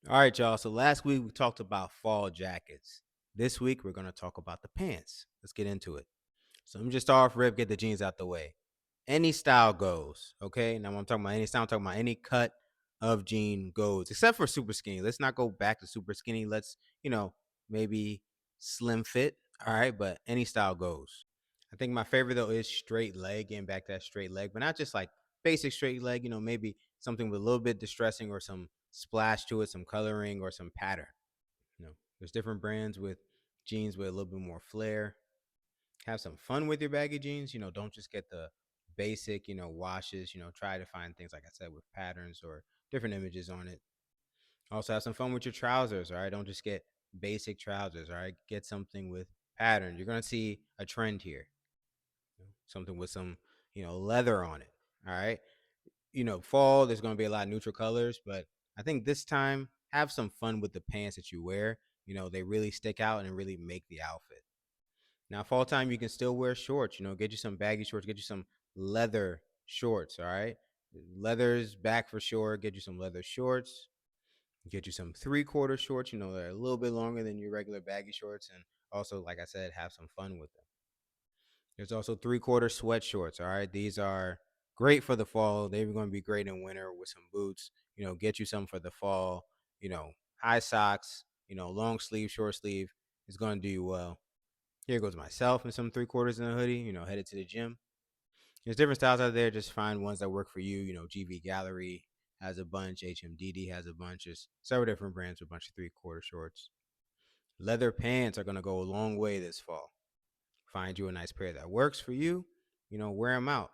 All right, y'all. So last week we talked about fall jackets. This week we're going to talk about the pants. Let's get into it. So let me just start off rip, get the jeans out the way. Any style goes, okay? Now when I'm talking about any style, I'm talking about any cut of jean goes, except for super skinny. Let's not go back to super skinny. Let's, maybe slim fit. All right, but any style goes. I think my favorite though is straight leg, getting back to that straight leg, but not just like basic straight leg, maybe something with a little bit distressing or some splash to it, some coloring or some pattern. There's different brands with jeans with a little bit more flair. Have some fun with your baggy jeans. Don't just get the basic, washes. Try to find things, like I said, with patterns or different images on it. Also have some fun with your trousers. All right, don't just get basic trousers. All right, get something with pattern. You're gonna see a trend here. Something with some, leather on it. All right. Fall, there's going to be a lot of neutral colors, but I think this time have some fun with the pants that you wear. They really stick out and really make the outfit. Now, fall time, you can still wear shorts. Get you some baggy shorts, get you some leather shorts. All right. Leather's back for sure. Get you some leather shorts. Get you some 3/4 shorts. They're a little bit longer than your regular baggy shorts. And also, like I said, have some fun with them. There's also 3/4 sweat shorts. All right. These are great for the fall. They're going to be great in winter with some boots. Get you some for the fall. High socks, long sleeve, short sleeve is going to do you well. Here goes myself in some 3/4 and a hoodie, headed to the gym. There's different styles out there. Just find ones that work for you. GV Gallery has a bunch. HMDD has a bunch. There's several different brands with a bunch of 3/4 shorts. Leather pants are going to go a long way this fall. Find you a nice pair that works for you. Wear them out.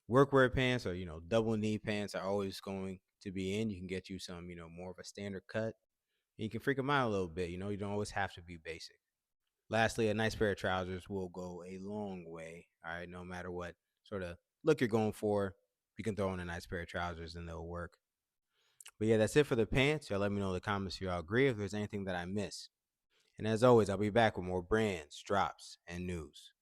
Workwear pants or double knee pants are always going to be in. You can get you some more of a standard cut. You can freak them out a little bit. You don't always have to be basic. Lastly, a nice pair of trousers will go a long way. All right, no matter what sort of look you're going for, you can throw in a nice pair of trousers and they'll work. But yeah, that's it for the pants. Y'all let me know in the comments if y'all agree, if there's anything that I miss. And as always, I'll be back with more brands, drops, and news.